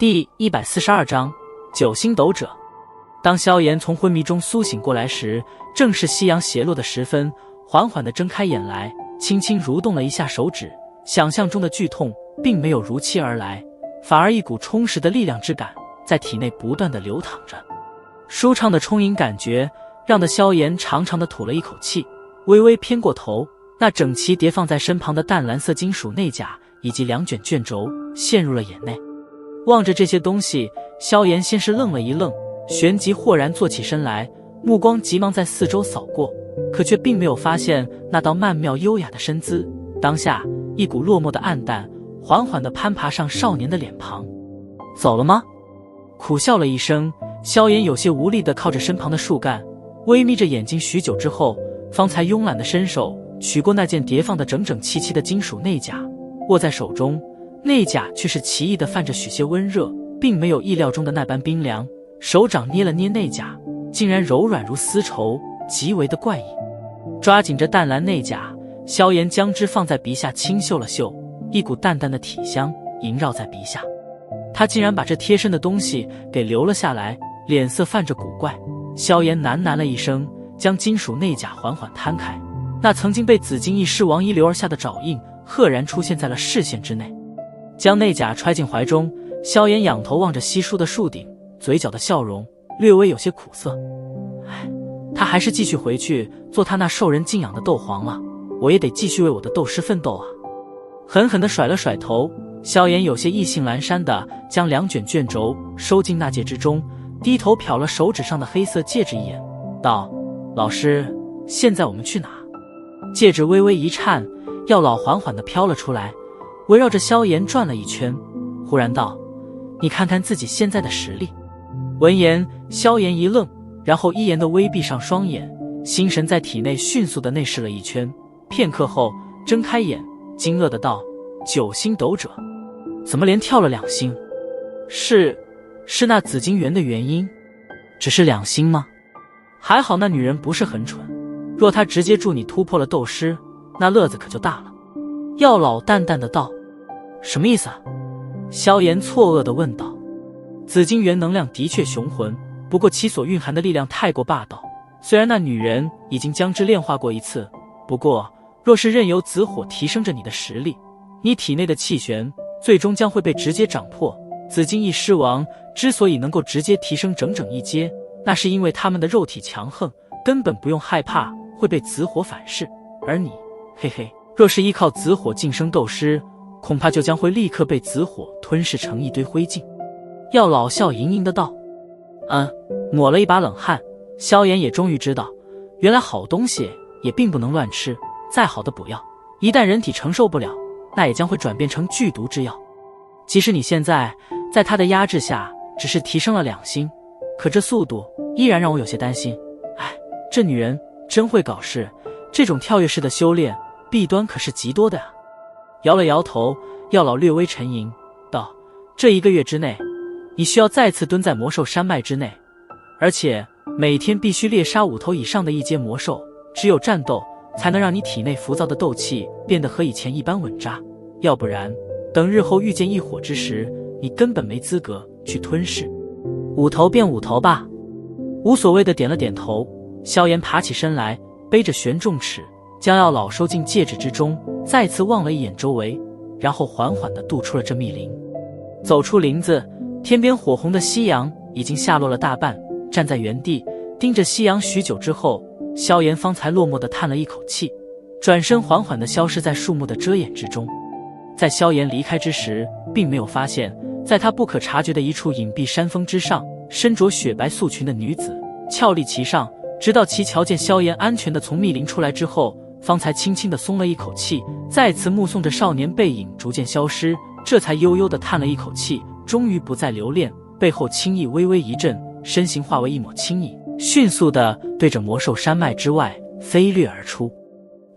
第142章九星斗者。当萧炎从昏迷中苏醒过来时，正是夕阳斜落的时分，缓缓地睁开眼来，轻轻蠕动了一下手指，想象中的剧痛并没有如期而来，反而一股充实的力量之感在体内不断地流淌着。舒畅的充盈感觉让得萧炎长长地吐了一口气，微微偏过头，那整齐叠放在身旁的淡蓝色金属内甲以及2卷卷轴陷入了眼内。望着这些东西，萧炎先是愣了一愣，旋即豁然坐起身来，目光急忙在四周扫过，可却并没有发现那道曼妙优雅的身姿。当下一股落寞的暗淡缓缓地攀爬上少年的脸庞。走了吗？苦笑了一声，萧炎有些无力地靠着身旁的树干，微眯着眼睛许久之后，方才慵懒地伸手取过那件叠放得整整齐齐的金属内甲，握在手中，内甲却是奇异地泛着许些温热，并没有意料中的那般冰凉。手掌捏了捏内甲，竟然柔软如丝绸，极为的怪异。抓紧着淡蓝内甲，萧炎将之放在鼻下轻嗅了嗅，一股淡淡的体香萦绕在鼻下。他竟然把这贴身的东西给留了下来，脸色泛着古怪。萧炎喃喃了一声，将金属内甲缓缓摊开，那曾经被紫金翼狮王遗留而下的爪印赫然出现在了视线之内。将内甲揣进怀中，萧炎仰头望着稀疏的树顶，嘴角的笑容略微有些苦涩。他还是继续回去做他那受人敬仰的斗皇了，我也得继续为我的斗师奋斗啊。狠狠地甩了甩头，萧炎有些意兴阑珊地将2卷卷轴收进纳戒之中，低头瞟了手指上的黑色戒指一眼，道：老师，现在我们去哪？戒指微微一颤，药老缓缓地飘了出来，围绕着萧炎转了一圈，忽然道：你看看自己现在的实力。闻言，萧炎一愣，然后依言地微闭上双眼，心神在体内迅速地内视了一圈，片刻后睁开眼，惊愕地道：九星斗者，怎么连跳了2星？是那紫金园的原因？只是2星吗？还好那女人不是很蠢，若她直接助你突破了斗师，那乐子可就大了。药老淡淡的道：什么意思啊？萧炎错愕地问道。紫金园能量的确雄浑，不过其所蕴含的力量太过霸道，虽然那女人已经将之炼化过一次，不过若是任由紫火提升着你的实力，你体内的气旋最终将会被直接掌破。紫金翼狮王之所以能够直接提升整整1阶，那是因为他们的肉体强横，根本不用害怕会被紫火反噬，而你，嘿嘿，若是依靠紫火晋升斗师，恐怕就将会立刻被紫火吞噬成一堆灰烬。药老笑盈盈的道。抹了一把冷汗，萧炎也终于知道，原来好东西也并不能乱吃，再好的补药，一旦人体承受不了，那也将会转变成剧毒之药。即使你现在在他的压制下只是提升了2星，可这速度依然让我有些担心。这女人真会搞事，这种跳跃式的修炼弊端可是极多的呀。摇了摇头，药老略微沉吟道：这1个月之内，你需要再次蹲在魔兽山脉之内，而且每天必须猎杀5头以上的1阶魔兽，只有战斗才能让你体内浮躁的斗气变得和以前一般稳扎，要不然等日后遇见异火之时，你根本没资格去吞噬。5头便5头吧。无所谓的点了点头，萧炎爬起身来，背着玄重尺，将药老收进戒指之中，再次望了一眼周围，然后缓缓地渡出了这密林。走出林子，天边火红的夕阳已经下落了大半，站在原地盯着夕阳许久之后，萧炎方才落寞地叹了一口气，转身缓缓地消失在树木的遮掩之中。在萧炎离开之时，并没有发现，在他不可察觉的一处隐蔽山峰之上，身着雪白素裙的女子俏立其上，直到其瞧见萧炎安全地从密林出来之后，方才轻轻地松了一口气，再次目送着少年背影逐渐消失，这才悠悠地叹了一口气，终于不再留恋，背后轻翼微微一震，身形化为一抹轻影，迅速地对着魔兽山脉之外飞掠而出。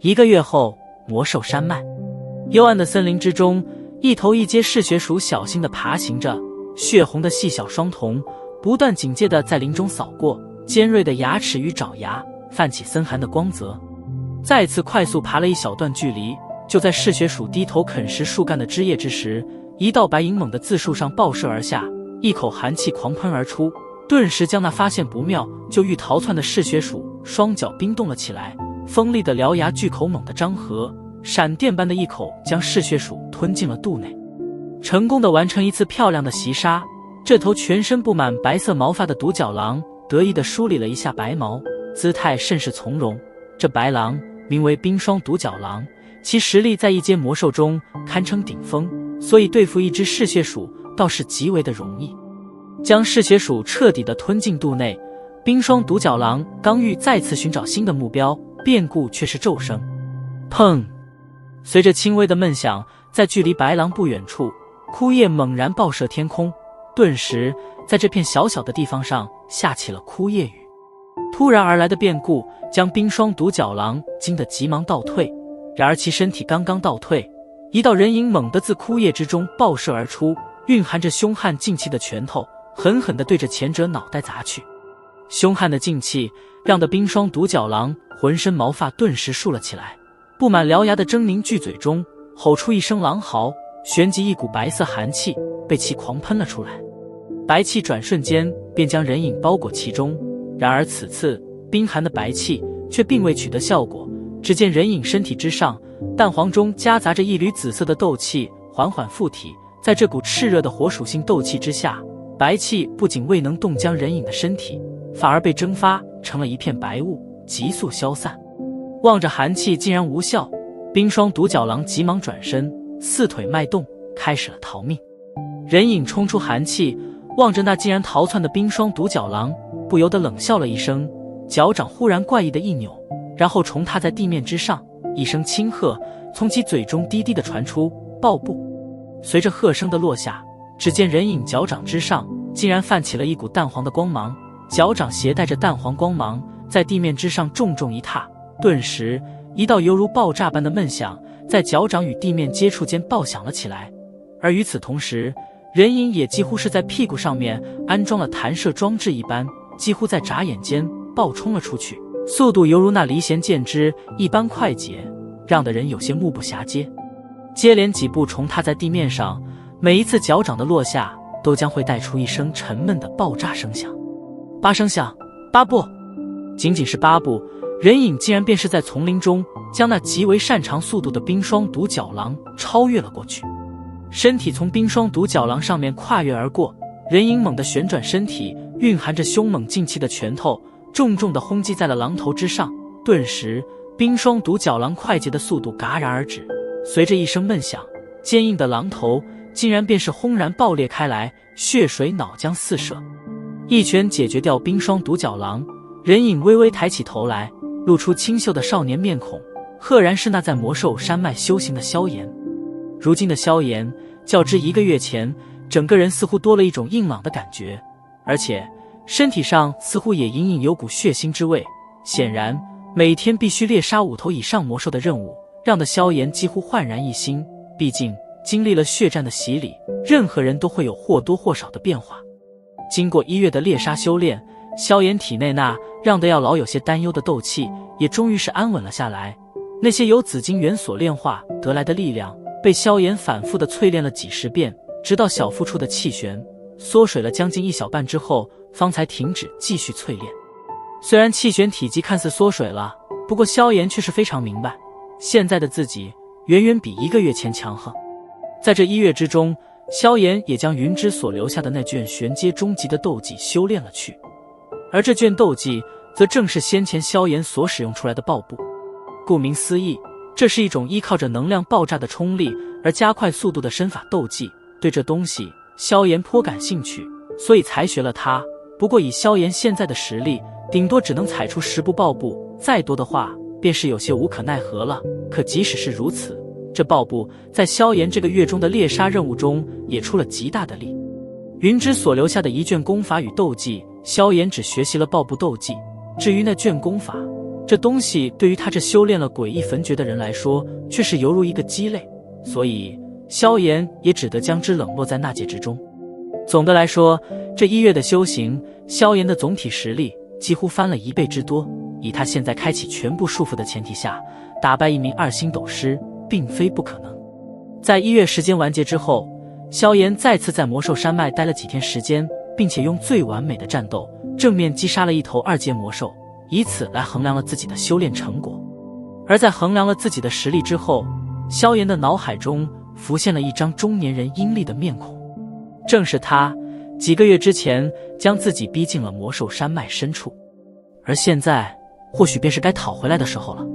1个月后，魔兽山脉幽暗的森林之中，一头1阶嗜血鼠小心地爬行着，血红的细小双瞳不断警戒地在林中扫过，尖锐的牙齿与爪牙泛起森寒的光泽。再次快速爬了一小段距离，就在嗜血鼠低头啃食树干的枝叶之时，一道白影猛地自树上爆射而下，一口寒气狂喷而出，顿时将那发现不妙就欲逃窜的嗜血鼠双脚冰冻了起来。锋利的獠牙巨口猛地张合，闪电般的一口将嗜血鼠吞进了肚内，成功的完成一次漂亮的袭杀。这头全身布满白色毛发的独角狼得意地梳理了一下白毛，姿态甚是从容。这白狼名为冰霜独角狼，其实力在一阶魔兽中堪称顶峰，所以对付一只嗜血鼠倒是极为的容易。将嗜血鼠彻底地吞进肚内，冰霜独角狼刚欲再次寻找新的目标，变故却是骤生。砰！随着轻微的闷响，在距离白狼不远处，枯叶猛然爆射天空，顿时在这片小小的地方上下起了枯叶雨。突然而来的变故将冰霜独角狼惊得急忙倒退，然而其身体刚刚倒退，一道人影猛地自枯叶之中爆射而出，蕴含着凶悍劲气的拳头狠狠地对着前者脑袋砸去。凶悍的劲气让得冰霜独角狼浑身毛发顿时竖了起来，布满獠牙的狰狞巨嘴中吼出一声狼嚎，旋即一股白色寒气被其狂喷了出来，白气转瞬间便将人影包裹其中。然而此次冰寒的白气却并未取得效果，只见人影身体之上淡黄中夹杂着一缕紫色的斗气缓缓附体，在这股炽热的火属性斗气之下，白气不仅未能冻僵人影的身体，反而被蒸发成了一片白雾，急速消散。望着寒气竟然无效，冰霜独角狼急忙转身，四腿迈动，开始了逃命。人影冲出寒气，望着那竟然逃窜的冰霜独角狼，不由得冷笑了一声，脚掌忽然怪异的一扭，然后重踏在地面之上，一声轻喝从其嘴中低低地传出，爆布。随着喝声的落下，只见人影脚掌之上竟然泛起了一股淡黄的光芒，脚掌携带着淡黄光芒在地面之上重重一踏，顿时一道犹如爆炸般的闷响在脚掌与地面接触间爆响了起来。而与此同时，人影也几乎是在屁股上面安装了弹射装置一般，几乎在眨眼间暴冲了出去，速度犹如那离弦箭之一般快捷，让得人有些目不暇接。接连几步重踏在地面上，每一次脚掌的落下都将会带出一声沉闷的爆炸声响。8声响，8步。仅仅是8步，人影竟然便是在丛林中将那极为擅长速度的冰霜独角狼超越了过去。身体从冰霜独角狼上面跨越而过，人影猛地旋转身体，蕴含着凶猛劲气的拳头重重地轰击在了狼头之上，顿时冰霜独角狼快捷的速度戛然而止，随着一声闷响，坚硬的狼头竟然便是轰然爆裂开来，血水脑浆四射。一拳解决掉冰霜独角狼，人影微微抬起头来，露出清秀的少年面孔，赫然是那在魔兽山脉修行的萧炎。如今的萧炎较之1个月前，整个人似乎多了一种硬朗的感觉，而且身体上似乎也隐隐有股血腥之味。显然每天必须猎杀5头以上魔兽的任务让得萧炎几乎焕然一新，毕竟经历了血战的洗礼，任何人都会有或多或少的变化。经过1月的猎杀修炼，萧炎体内那让得要老有些担忧的斗气也终于是安稳了下来。那些由紫金元所炼化得来的力量被萧炎反复的淬炼了几十遍，直到小腹处的气旋缩水了将近1小半之后，方才停止继续淬炼。虽然气旋体积看似缩水了，不过萧炎却是非常明白，现在的自己远远比1个月前强横。在这1月之中，萧炎也将云之所留下的那卷玄阶终极的斗技修炼了去，而这卷斗技则正是先前萧炎所使用出来的爆布。顾名思义，这是一种依靠着能量爆炸的冲力而加快速度的身法斗技。对这东西萧炎颇感兴趣，所以才学了它。不过以萧炎现在的实力，顶多只能踩出10步爆布，再多的话便是有些无可奈何了。可即使是如此，这爆布在萧炎这个月中的猎杀任务中也出了极大的力。云之所留下的一卷功法与斗技，萧炎只学习了爆布斗技。至于那卷功法，这东西对于他这修炼了诡异焚诀的人来说，却是犹如一个鸡肋，所以萧炎也只得将之冷落在纳戒之中。总的来说，这1月的修行，萧炎的总体实力几乎翻了1倍之多。以他现在开启全部束缚的前提下，打败一名2星斗师并非不可能。在1月时间完结之后，萧炎再次在魔兽山脉待了几天时间，并且用最完美的战斗正面击杀了一头2阶魔兽，以此来衡量了自己的修炼成果。而在衡量了自己的实力之后，萧炎的脑海中浮现了一张中年人阴厉的面孔，正是他几个月之前将自己逼进了魔兽山脉深处，而现在或许便是该讨回来的时候了。